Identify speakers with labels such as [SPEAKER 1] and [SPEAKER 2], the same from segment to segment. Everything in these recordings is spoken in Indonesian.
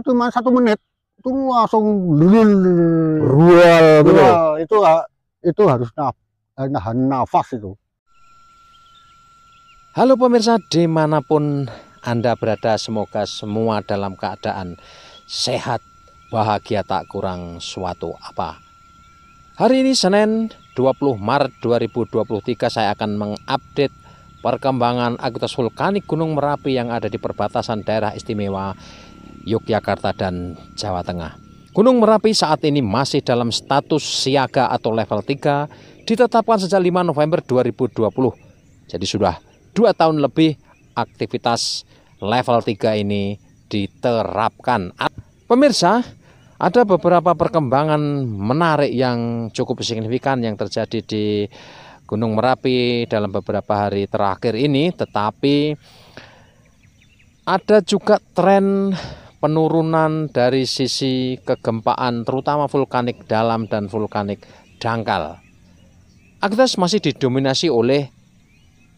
[SPEAKER 1] cuma 1 menit itu langsung rual
[SPEAKER 2] Betul.
[SPEAKER 1] itu harus nahan nafas itu.
[SPEAKER 2] Halo pemirsa dimanapun Anda berada, semoga semua dalam keadaan sehat, bahagia, tak kurang suatu apa. Hari ini Senin 20 Maret 2023 saya akan mengupdate perkembangan aktivitas vulkanik Gunung Merapi yang ada di perbatasan daerah istimewa Yogyakarta dan Jawa Tengah. Gunung Merapi saat ini masih dalam status siaga atau level 3, ditetapkan sejak 5 November 2020. Jadi sudah 2 tahun lebih aktivitas level 3 ini diterapkan. Pemirsa, ada beberapa perkembangan menarik yang cukup signifikan yang terjadi di Gunung Merapi dalam beberapa hari terakhir ini, tetapi ada juga tren penurunan dari sisi kegempaan terutama vulkanik dalam dan vulkanik dangkal. Aktivitas masih didominasi oleh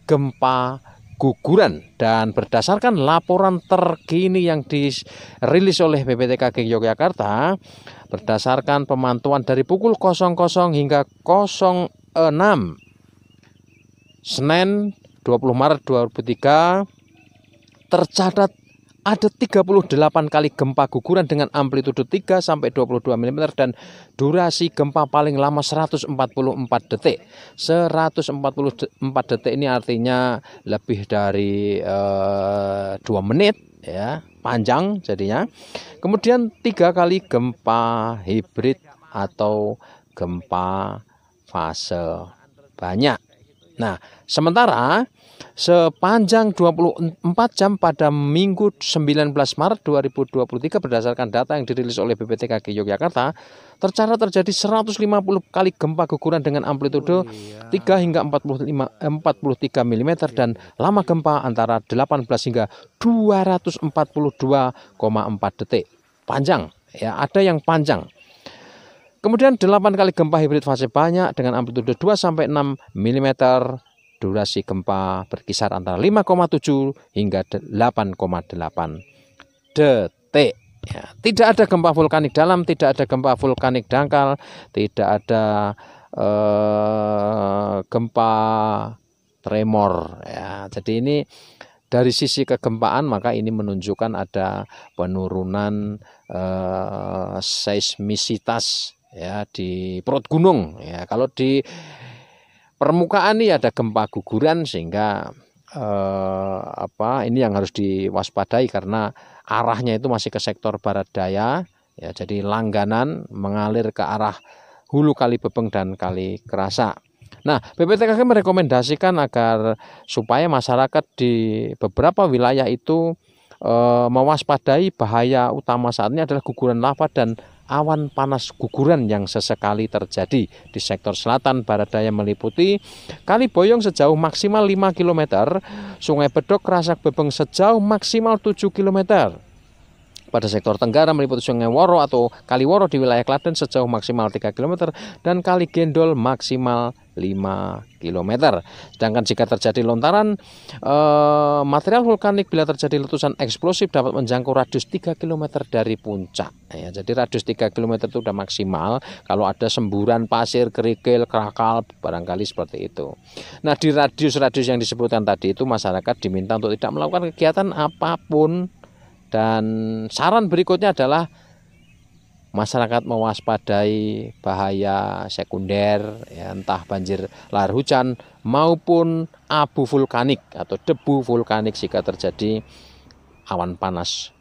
[SPEAKER 2] gempa guguran dan berdasarkan laporan terkini yang dirilis oleh BPTKG Yogyakarta, berdasarkan pemantauan dari pukul 00 hingga 06 Senin 20 Maret 2003 tercatat ada 38 kali gempa guguran dengan amplitudo 3 sampai 22 mm dan durasi gempa paling lama 144 detik. 144 detik ini artinya lebih dari 2 menit ya, panjang jadinya. Kemudian 3 kali gempa hibrid atau gempa fase banyak. Nah, sementara sepanjang 24 jam pada Minggu 19 Maret 2023 berdasarkan data yang dirilis oleh BPTKG Yogyakarta, tercatat terjadi 150 kali gempa guguran dengan amplitudo 3 hingga 43 mm dan lama gempa antara 18 hingga 242,4 detik. Panjang ya, ada yang panjang. Kemudian 8 kali gempa hibrid fase banyak dengan amplitudo 2 sampai 6 mm. Durasi gempa berkisar antara 5,7 hingga 8,8 detik. Ya, tidak ada gempa vulkanik dalam, tidak ada gempa vulkanik dangkal, tidak ada gempa tremor. Ya, jadi ini dari sisi kegempaan maka ini menunjukkan ada penurunan seismisitas ya di perut gunung. Ya, kalau di permukaan ini ada gempa guguran sehingga ini yang harus diwaspadai karena arahnya itu masih ke sektor barat daya ya, jadi langganan mengalir ke arah hulu Kali Bebeng dan Kali Kerasa. Nah, BPTKG merekomendasikan agar supaya masyarakat di beberapa wilayah itu mewaspadai bahaya utama saat ini adalah guguran lava dan awan panas guguran yang sesekali terjadi di sektor selatan barat daya meliputi Kali Boyong sejauh maksimal 5 km, Sungai Bedok Krasak Bebeng sejauh maksimal 7 km. Pada sektor tenggara meliputi Sungai Woro atau Kali Woro di wilayah Klaten sejauh maksimal 3 km dan Kali Gendol maksimal 5 km. Sedangkan jika terjadi lontaran material vulkanik bila terjadi letusan eksplosif dapat menjangkau radius 3 km dari puncak. Ya, jadi radius 3 km itu sudah maksimal. Kalau ada semburan pasir, kerikil, krakal, barangkali seperti itu. Nah, di radius-radius yang disebutkan tadi itu masyarakat diminta untuk tidak melakukan kegiatan apapun. Dan saran berikutnya adalah masyarakat mewaspadai bahaya sekunder ya, entah banjir lahar hujan maupun abu vulkanik atau debu vulkanik jika terjadi awan panas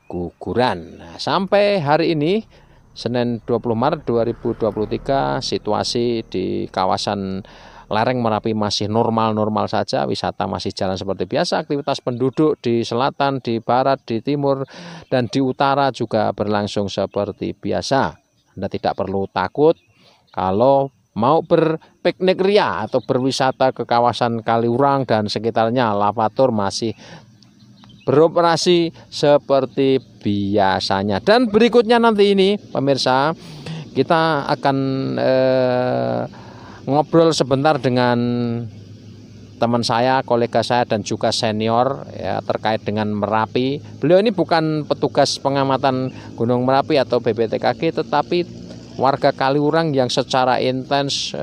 [SPEAKER 2] guguran. Nah, sampai hari ini Senin 20 Maret 2023 situasi di kawasan lereng Merapi masih normal-normal saja, wisata masih jalan seperti biasa, aktivitas penduduk di selatan, di barat, di timur, dan di utara juga berlangsung seperti biasa. Anda tidak perlu takut kalau mau berpiknik ria atau berwisata ke kawasan Kaliurang dan sekitarnya, Lavator masih beroperasi seperti biasanya. Dan berikutnya nanti ini pemirsa, kita akan ngobrol sebentar dengan teman saya, kolega saya dan juga senior ya terkait dengan Merapi. Beliau ini bukan petugas pengamatan Gunung Merapi atau BPTKG, tetapi warga Kaliurang yang secara intens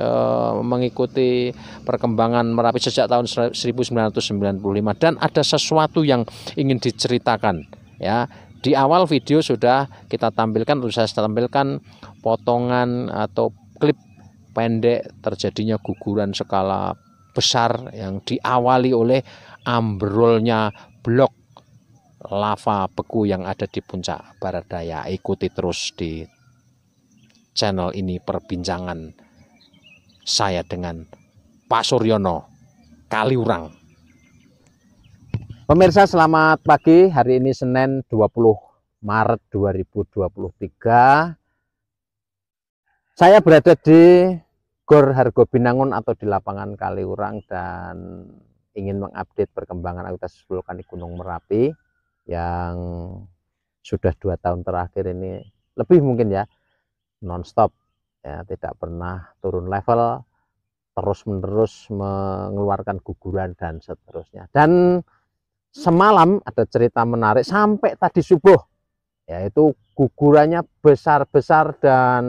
[SPEAKER 2] mengikuti perkembangan Merapi sejak tahun 1995, dan ada sesuatu yang ingin diceritakan ya. Di awal video sudah kita tampilkan, saya tampilkan potongan atau klip pendek terjadinya guguran skala besar yang diawali oleh ambrolnya blok lava beku yang ada di puncak Barat Daya. Ikuti terus di channel ini perbincangan saya dengan Pak Suryono, Kaliurang. Pemirsa, selamat pagi. Hari ini Senin 20 Maret 2023. Saya berada di Gor Hargobinangun atau di lapangan Kaliurang dan ingin mengupdate perkembangan aktivitas vulkanik Gunung Merapi yang sudah 2 tahun terakhir ini, lebih mungkin ya, nonstop ya, tidak pernah turun level, terus menerus mengeluarkan guguran dan seterusnya. Dan semalam ada cerita menarik sampai tadi subuh, yaitu gugurannya besar-besar, dan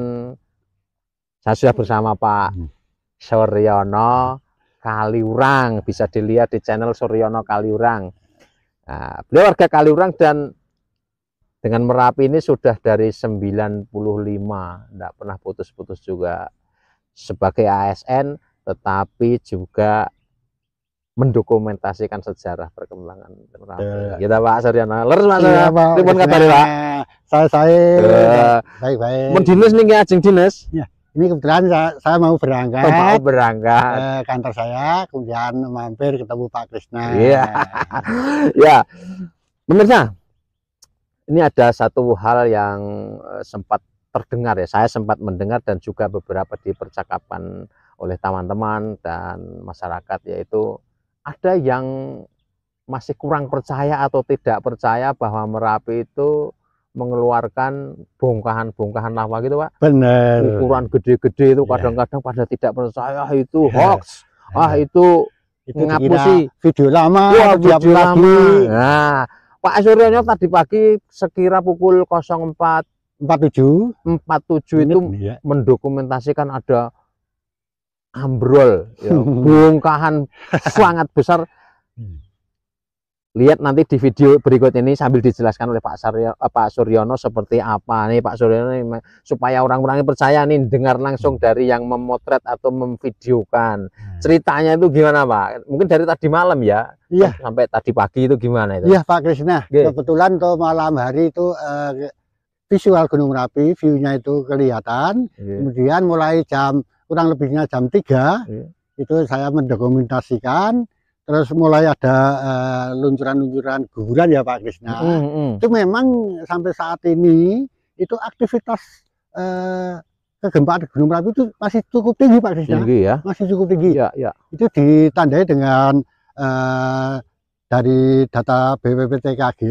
[SPEAKER 2] saya sudah bersama Pak Suryono Kaliurang, bisa dilihat di channel Suryono Kaliurang. Nah, beliau warga Kaliurang dan dengan Merapi ini sudah dari 95, tidak pernah putus-putus juga sebagai ASN, tetapi juga mendokumentasikan sejarah perkembangan Merapi. Kita Pak Suryono. Leres Mas.
[SPEAKER 1] Iya, Pak.
[SPEAKER 2] Pripun kabare, Pak?
[SPEAKER 1] Saya baik-baik.
[SPEAKER 2] Mun dinas nih ajeng dinas.
[SPEAKER 1] Ya, ini kebetulan saya mau berangkat.
[SPEAKER 2] Mau berangkat
[SPEAKER 1] ke kantor saya, kemudian mampir ketemu Pak Krisna.
[SPEAKER 2] Iya. Ya. Pemirsa, ini ada satu hal yang sempat terdengar ya. Saya sempat mendengar dan juga beberapa dipercakapkan oleh teman-teman dan masyarakat, yaitu ada yang masih kurang percaya atau tidak percaya bahwa Merapi itu mengeluarkan bongkahan-bongkahan lava gitu, Pak.
[SPEAKER 1] Benar.
[SPEAKER 2] Ukuran gede-gede itu kadang-kadang pada tidak percaya itu hoax. Itu ngapusi
[SPEAKER 1] video lama,
[SPEAKER 2] video lama. Nah, Pak Suryono tadi pagi sekira pukul 04.47 itu
[SPEAKER 1] ya,
[SPEAKER 2] mendokumentasikan ada ambrol ya, bongkahan sangat besar. Lihat nanti di video berikut ini sambil dijelaskan oleh Pak Suryono seperti apa nih Pak Suryono nih, supaya orang-orang percaya nih, dengar langsung dari yang memotret atau memvideokan. Ceritanya itu gimana Pak? Mungkin dari tadi malam ya, sampai tadi pagi itu gimana itu?
[SPEAKER 1] Iya Pak Krisna, kebetulan tuh malam hari itu visual Gunung Merapi, view-nya itu kelihatan. Kemudian mulai kurang lebihnya jam 3 itu saya mendokumentasikan, terus mulai ada luncuran-luncuran guguran ya Pak Krisna. Itu memang sampai saat ini itu aktivitas kegempaan Gunung Merapi itu masih cukup tinggi Pak Krisna.
[SPEAKER 2] Tinggi ya?
[SPEAKER 1] Masih cukup tinggi.
[SPEAKER 2] Ya.
[SPEAKER 1] Itu ditandai dengan dari data BPPTKG,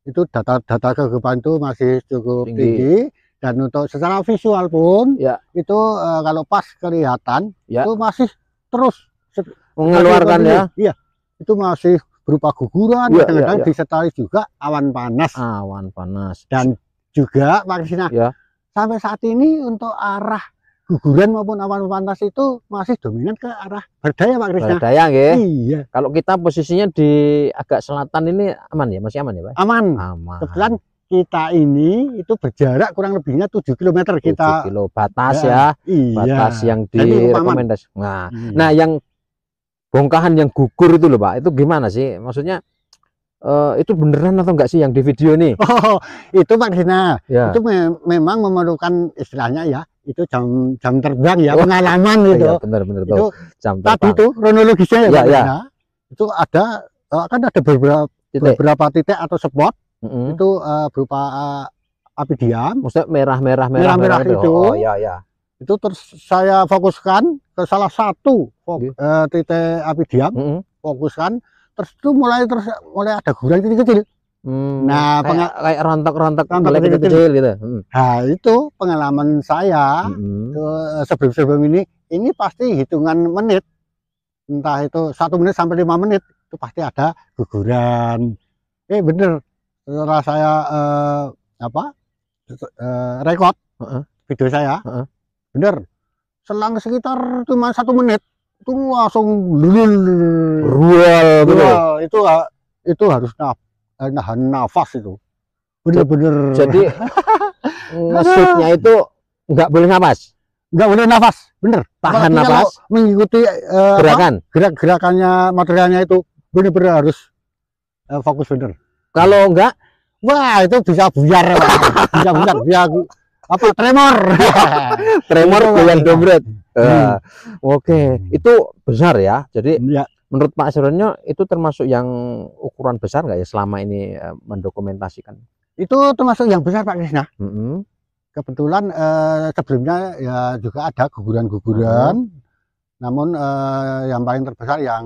[SPEAKER 1] itu data kegempaan itu masih cukup tinggi. Dan untuk secara visual pun itu kalau pas kelihatan itu masih terus
[SPEAKER 2] mengeluarkan ya.
[SPEAKER 1] Iya, itu masih berupa guguran, kadang-kadang disertai juga awan panas.
[SPEAKER 2] Awan panas.
[SPEAKER 1] Dan juga Pak Krisna, sampai saat ini untuk arah guguran maupun awan panas itu masih dominan ke arah Barat Daya Pak Krisna.
[SPEAKER 2] Barat Daya nggih.
[SPEAKER 1] Iya.
[SPEAKER 2] Kalau kita posisinya di agak selatan ini aman ya, masih aman ya Pak?
[SPEAKER 1] Aman.
[SPEAKER 2] Kebetulan
[SPEAKER 1] kita ini itu berjarak kurang lebihnya 7 km
[SPEAKER 2] 7 kilo batas ya. Batas yang direkomendasi. Nah, yang bongkahan yang gugur itu loh Pak, itu gimana sih? Maksudnya itu beneran atau enggak sih yang di video ini?
[SPEAKER 1] Oh, itu Pak Krisna. Itu memang memerlukan istilahnya ya, itu jam terbang ya, pengalaman gitu.
[SPEAKER 2] Iya, bener itu jam terbang.
[SPEAKER 1] Tadi itu kronologisnya ya Pak Krisna. Itu ada kan ada beberapa titik atau spot. Itu berupa api diam.
[SPEAKER 2] Maksudnya merah
[SPEAKER 1] itu.
[SPEAKER 2] Oh ya.
[SPEAKER 1] Itu terus saya fokuskan ke salah satu titik api diam, fokuskan, terus itu mulai ada guguran kecil-kecil. Nah,
[SPEAKER 2] kayak rontok-rontok kecil gitu.
[SPEAKER 1] Nah, itu pengalaman saya sebelum ini pasti hitungan menit. entah itu 1 menit sampai 5 menit itu pasti ada guguran. Bener, setelah saya rekod video saya, bener, selang sekitar cuma 1 menit itu langsung rual, itu harus nahan nafas itu, bener-bener.
[SPEAKER 2] Jadi nge-shootnya itu nggak boleh nafas,
[SPEAKER 1] bener,
[SPEAKER 2] tahan
[SPEAKER 1] apalagi
[SPEAKER 2] nafas,
[SPEAKER 1] kalau mengikuti gerakannya materialnya itu bener-bener harus fokus bener.
[SPEAKER 2] Kalau enggak,
[SPEAKER 1] wah itu bisa buyar, tremor
[SPEAKER 2] goyang dompet. Oke, itu besar ya. Jadi menurut Pak Suryono itu termasuk yang ukuran besar nggak ya selama ini mendokumentasikan?
[SPEAKER 1] Itu termasuk yang besar Pak Krisna. Kebetulan sebelumnya ya juga ada guguran, namun yang paling terbesar yang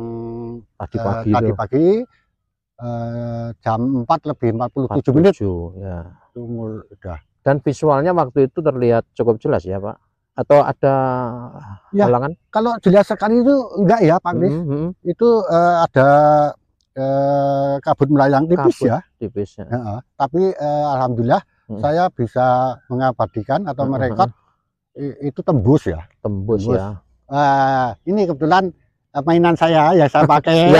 [SPEAKER 1] tadi pagi jam 4:47 menit.
[SPEAKER 2] Ya.
[SPEAKER 1] Itu udah.
[SPEAKER 2] Dan visualnya waktu itu terlihat cukup jelas ya Pak? Atau ada halangan?
[SPEAKER 1] Kalau jelas sekali itu enggak ya Pak Kris. Itu ada kabut melayang tipis ya. Tapi alhamdulillah saya bisa mengabadikan atau merekod itu tembus ya.
[SPEAKER 2] Tembus ya.
[SPEAKER 1] Ini kebetulan mainan saya ya saya pakai.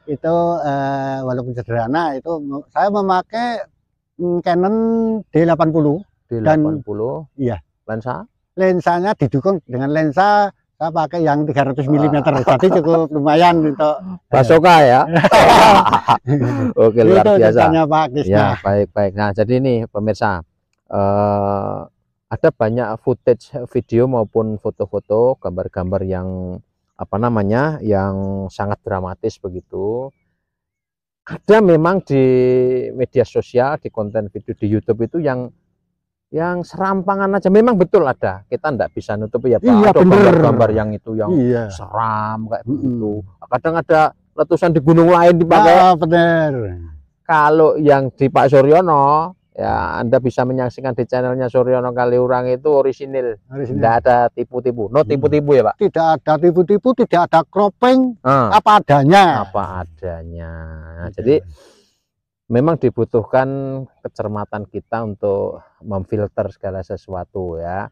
[SPEAKER 1] Itu walaupun sederhana, itu saya memakai Canon D80. Dan iya, lensanya didukung dengan lensa saya pakai yang 300 mm. Jadi cukup lumayan untuk
[SPEAKER 2] Basoka ya. Oke, luar biasa
[SPEAKER 1] Pak Krisna.
[SPEAKER 2] Ya, baik. Nah, jadi ini pemirsa, ada banyak footage video maupun foto-foto, gambar-gambar yang yang sangat dramatis begitu. Ada memang di media sosial, di konten video di YouTube itu yang serampangan aja, memang betul ada. Kita enggak bisa nutupi ya Pak.
[SPEAKER 1] Iya,
[SPEAKER 2] ada gambar-gambar yang itu yang seram kayak begitu. Kadang ada letusan di gunung lain dipakai.
[SPEAKER 1] Bener.
[SPEAKER 2] Kalau yang di Pak Suryono, ya Anda bisa menyaksikan di channelnya Suryono Kaliurang itu orisinil. Tidak ada tipu-tipu. No tipu-tipu ya Pak?
[SPEAKER 1] Tidak ada tipu-tipu, tidak ada cropping, apa adanya.
[SPEAKER 2] Nah, jadi memang dibutuhkan kecermatan kita untuk memfilter segala sesuatu ya.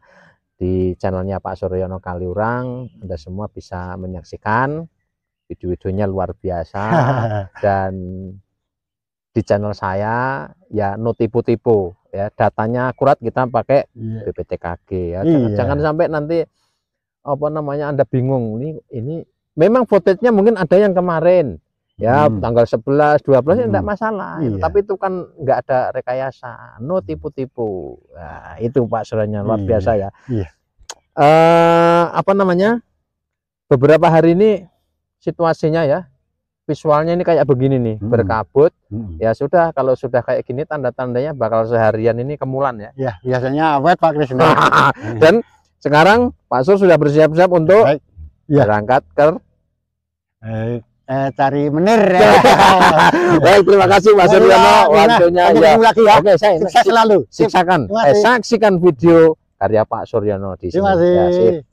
[SPEAKER 2] Di channelnya Pak Suryono Kaliurang, Anda semua bisa menyaksikan video-videonya luar biasa. Dan di channel saya ya no tipu-tipu ya, datanya akurat, kita pakai BPTKG ya. Jangan sampai nanti Anda bingung, ini memang footage-nya mungkin ada yang kemarin ya tanggal 11, 12 enggak masalah. Tapi itu kan enggak ada rekayasa, no tipu-tipu. Nah, itu Pak Suryono luar biasa ya. Beberapa hari ini situasinya ya, visualnya ini kayak begini nih, berkabut. Ya sudah, kalau sudah kayak gini tanda-tandanya bakal seharian ini kemulan ya.
[SPEAKER 1] Ya, biasanya awet Pak Krisna.
[SPEAKER 2] Dan sekarang Pak Sur sudah bersiap-siap untuk berangkat ke
[SPEAKER 1] cari menir.
[SPEAKER 2] Baik, terima kasih Pak Suryono waktunya ya. Oke, saya
[SPEAKER 1] sukses selalu.
[SPEAKER 2] Saksikan video karya Pak Suryono di sini.
[SPEAKER 1] Terima kasih.